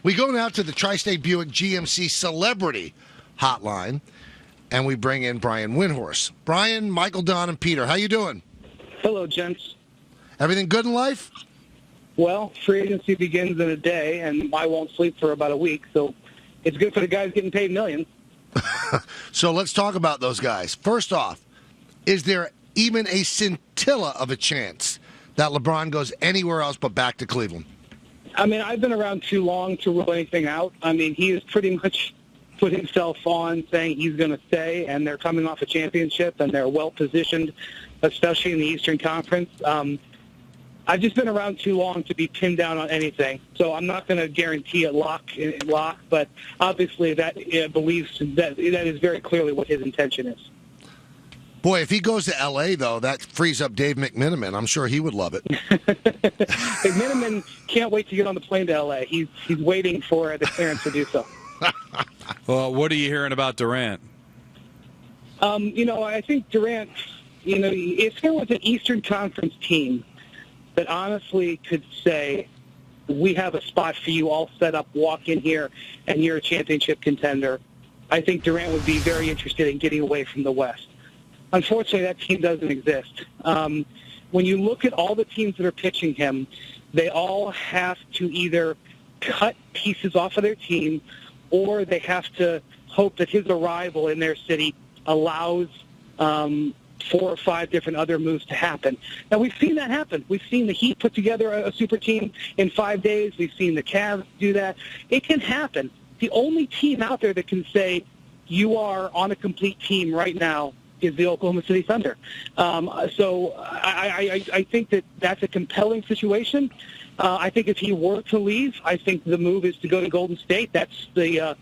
We go now to the Tri-State Buick GMC Celebrity Hotline, and we bring in Brian Windhorst. Brian, Michael, Don, and Peter, how you doing? Hello, gents. Everything good in life? Well, free agency begins in a day, and I won't sleep for about a week, so it's good for the guys getting paid millions. So let's talk about those guys. First off, is there even a scintilla of a chance that LeBron goes anywhere else but back to Cleveland? I mean, I've been around too long to rule anything out. I mean, he has pretty much put himself on saying he's going to stay, and they're coming off a championship, and they're well-positioned, especially in the Eastern Conference. I've just been around too long to be pinned down on anything, so I'm not going to guarantee a lock, but obviously that believes that is very clearly what his intention is. Boy, if he goes to L.A., though, that frees up Dave McMenamin. I'm sure he would love it. McMenamin can't wait to get on the plane to L.A. He's waiting for the clearance to do so. Well, what are you hearing about Durant? I think Durant, if there was an Eastern Conference team that honestly could say, we have a spot for you all set up, walk in here, and you're a championship contender, I think Durant would be very interested in getting away from the West. Unfortunately, that team doesn't exist. When you look at all the teams that are pitching him, they all have to either cut pieces off of their team or they have to hope that his arrival in their city allows 4 or 5 different other moves to happen. Now, we've seen that happen. We've seen the Heat put together a super team in 5 days. We've seen the Cavs do that. It can happen. The only team out there that can say you are on a complete team right now is the Oklahoma City Thunder. So I think that's a compelling situation. I think if he were to leave, I think the move is to go to Golden State. That's a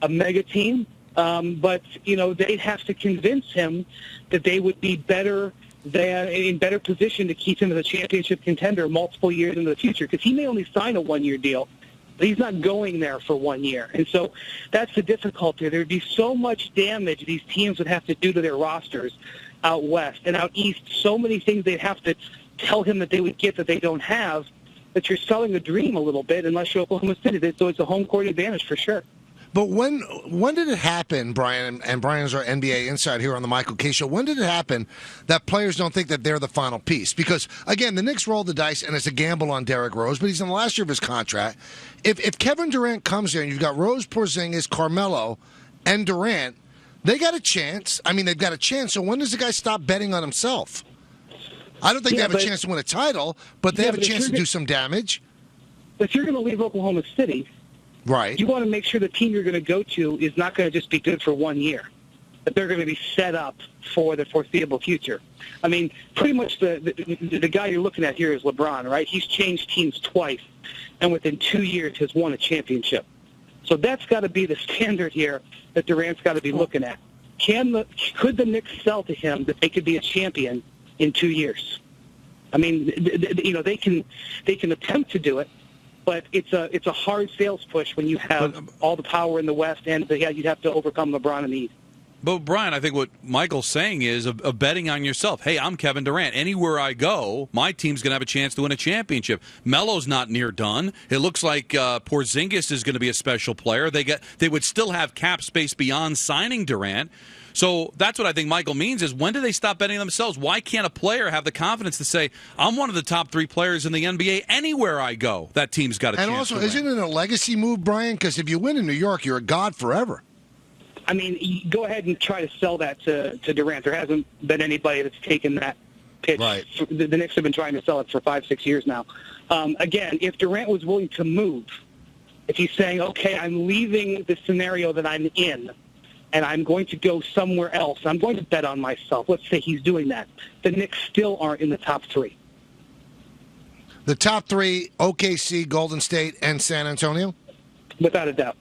mega team. But they'd have to convince him that they would be in better position to keep him as a championship contender multiple years into the future, because he may only sign a 1-year deal, but he's not going there for 1 year. And so that's the difficulty. There'd be so much damage these teams would have to do to their rosters out west and out east, so many things they'd have to tell him that they would get that they don't have, that you're selling a dream a little bit unless you're Oklahoma City. So it's a home court advantage for sure. But when did it happen, Brian, and Brian's our NBA insider here on the Michael Kay Show, when did it happen that players don't think that they're the final piece? Because, again, the Knicks rolled the dice, and it's a gamble on Derrick Rose, but he's in the last year of his contract. If Kevin Durant comes here and you've got Rose, Porzingis, Carmelo, and Durant, they got a chance. I mean, they've got a chance. So when does the guy stop betting on himself? I don't think they have a chance to win a title, but they have a chance to do some damage. If you're going to leave Oklahoma City, right, you want to make sure the team you're going to go to is not going to just be good for 1 year, that they're going to be set up for the foreseeable future. I mean, pretty much the guy you're looking at here is LeBron, right? He's changed teams twice, and within 2 years has won a championship. So that's got to be the standard here that Durant's got to be looking at. Could the Knicks sell to him that they could be a champion in 2 years? I mean, they can attempt to do it, but it's a hard sales push when you have all the power in the West, and you'd have to overcome LeBron in the East. But, Brian, I think what Michael's saying is a betting on yourself. Hey, I'm Kevin Durant. Anywhere I go, my team's going to have a chance to win a championship. Melo's not near done. It looks like Porzingis is going to be a special player. They would still have cap space beyond signing Durant. So that's what I think Michael means is, when do they stop betting themselves? Why can't a player have the confidence to say, I'm one of the top 3 players in the NBA anywhere I go? That team's got a chance. And also, to win. isn't it a legacy move, Brian? Because if you win in New York, you're a god forever. I mean, go ahead and try to sell that to Durant. There hasn't been anybody that's taken that pitch. Right. The Knicks have been trying to sell it for 5-6 years now. Again, if Durant was willing to move, if he's saying, okay, I'm leaving the scenario that I'm in, and I'm going to go somewhere else, I'm going to bet on myself. Let's say he's doing that. The Knicks still aren't in the top 3. The top 3, OKC, Golden State, and San Antonio? Without a doubt.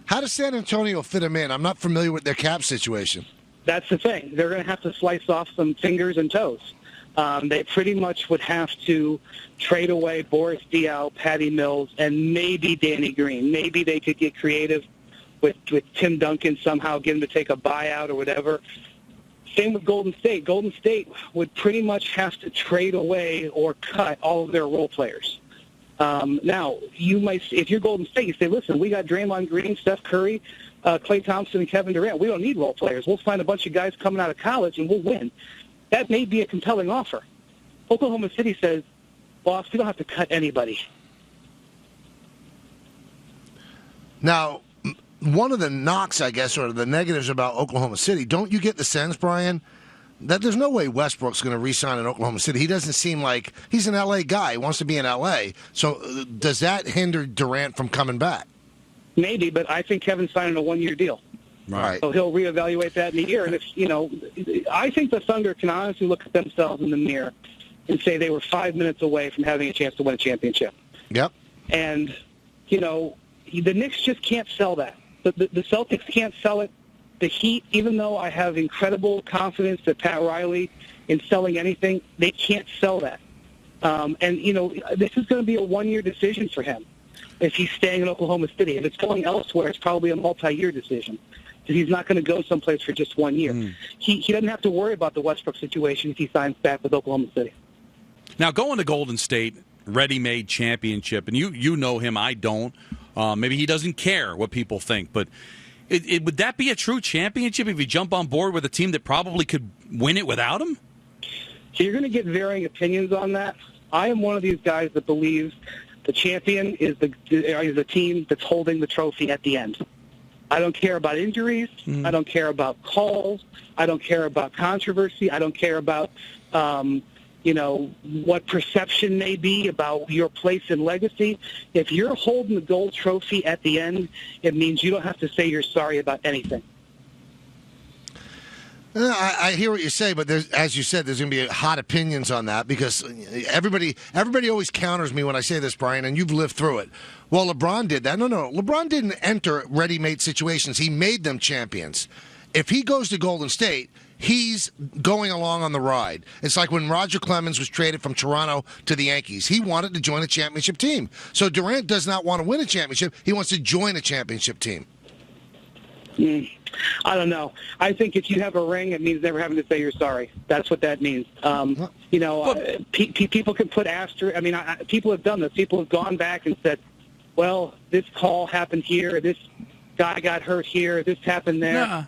How does San Antonio fit them in? I'm not familiar with their cap situation. That's the thing. They're going to have to slice off some fingers and toes. They pretty much would have to trade away Boris Diaw, Patty Mills, and maybe Danny Green. Maybe they could get creative with Tim Duncan, somehow get him to take a buyout or whatever. Same with Golden State. Golden State would pretty much have to trade away or cut all of their role players. Now, you might, if you're Golden State, you say, listen, we got Draymond Green, Steph Curry, Klay Thompson, and Kevin Durant. We don't need role players. We'll find a bunch of guys coming out of college, and we'll win. That may be a compelling offer. Oklahoma City says, boss, we don't have to cut anybody. Now, one of the knocks, I guess, or the negatives about Oklahoma City, don't you get the sense, Brian, that there's no way Westbrook's going to re-sign in Oklahoma City? He doesn't seem like he's an L.A. guy. He wants to be in L.A. So does that hinder Durant from coming back? Maybe, but I think Kevin's signing a one-year deal. Right. So he'll reevaluate that in a year. And if I think the Thunder can honestly look at themselves in the mirror and say they were 5 minutes away from having a chance to win a championship. Yep. And, the Knicks just can't sell that. The Celtics can't sell it. The Heat, even though I have incredible confidence that Pat Riley in selling anything, they can't sell that. This is going to be a one-year decision for him if he's staying in Oklahoma City. If it's going elsewhere, it's probably a multi-year decision because he's not going to go someplace for just 1 year. He doesn't have to worry about the Westbrook situation if he signs back with Oklahoma City. Now, going to Golden State, ready-made championship, and you know him, I don't. Maybe he doesn't care what people think, but would that be a true championship if you jump on board with a team that probably could win it without him? So you're going to get varying opinions on that. I am one of these guys that believes the champion is the team that's holding the trophy at the end. I don't care about injuries. I don't care about calls. I don't care about controversy. I don't care about what perception may be about your place in legacy. If you're holding the gold trophy at the end, it means you don't have to say you're sorry about anything. I hear what you say, but as you said, there's going to be hot opinions on that because everybody always counters me when I say this, Brian, and you've lived through it. Well, LeBron did that. No. LeBron didn't enter ready-made situations. He made them champions. If he goes to Golden State, he's going along on the ride. It's like when Roger Clemens was traded from Toronto to the Yankees. He wanted to join a championship team. So Durant does not want to win a championship. He wants to join a championship team. I don't know. I think if you have a ring, it means never having to say you're sorry. That's what that means. People can put asterisk. I mean, people have done this. People have gone back and said, well, this call happened here. This guy got hurt here. This happened there. Nah.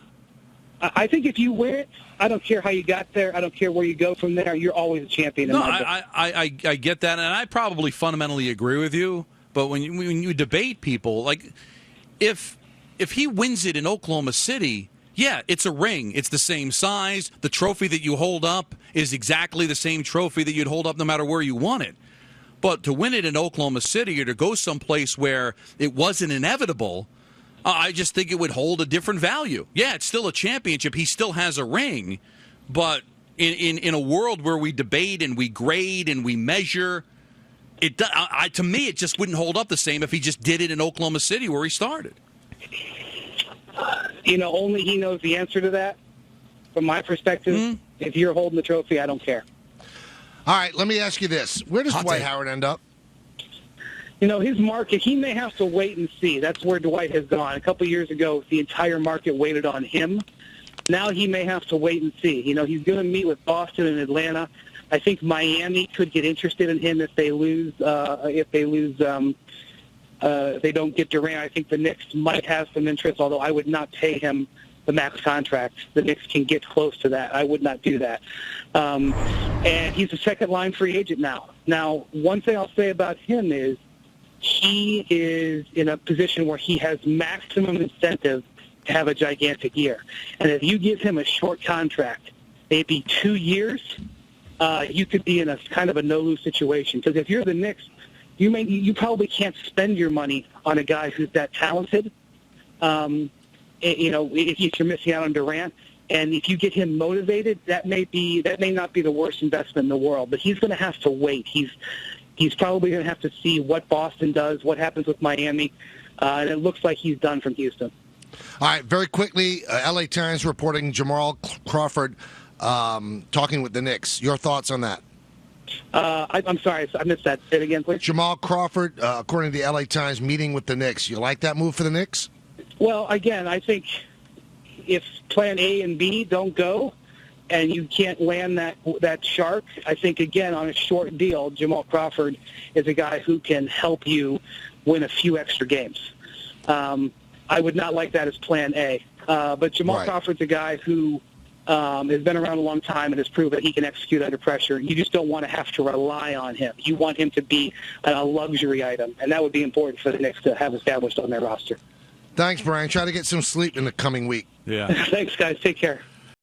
I think if you win it, I don't care how you got there. I don't care where you go from there. You're always a champion. I get that, and I probably fundamentally agree with you. But when you debate people, like if he wins it in Oklahoma City, yeah, it's a ring. It's the same size. The trophy that you hold up is exactly the same trophy that you'd hold up no matter where you won it. But to win it in Oklahoma City or to go someplace where it wasn't inevitable, I just think it would hold a different value. Yeah, it's still a championship. He still has a ring. But in a world where we debate and we grade and we measure, to me, it just wouldn't hold up the same if he just did it in Oklahoma City where he started. Only he knows the answer to that. From my perspective, if you're holding the trophy, I don't care. All right, let me ask you this. Where does Dwight Howard end up? His market, he may have to wait and see. That's where Dwight has gone. A couple years ago, the entire market waited on him. Now he may have to wait and see. He's going to meet with Boston and Atlanta. I think Miami could get interested in him if they lose. If they don't get Durant, I think the Knicks might have some interest, although I would not pay him the max contract. The Knicks can get close to that. I would not do that. And he's a second-line free agent now. Now, one thing I'll say about him is he is in a position where he has maximum incentive to have a gigantic year. And if you give him a short contract, maybe 2 years, you could be in a kind of a no-lose situation. Because if you're the Knicks, you probably can't spend your money on a guy who's that talented. If you're missing out on Durant, and if you get him motivated, that may not be the worst investment in the world. But he's going to have to wait. He's probably going to have to see what Boston does, what happens with Miami, and it looks like he's done from Houston. All right, very quickly, LA Times reporting Jamal Crawford talking with the Knicks. Your thoughts on that? I'm sorry, I missed that. Say it again, please. Jamal Crawford, according to the LA Times, meeting with the Knicks. You like that move for the Knicks? Well, again, I think if plan A and B don't go, and you can't land that shark, I think, again, on a short deal, Jamal Crawford is a guy who can help you win a few extra games. I would not like that as plan A. But Jamal Crawford's a guy who has been around a long time and has proven that he can execute under pressure. You just don't want to have to rely on him. You want him to be a luxury item, and that would be important for the Knicks to have established on their roster. Thanks, Brian. Try to get some sleep in the coming week. Yeah. Thanks, guys. Take care.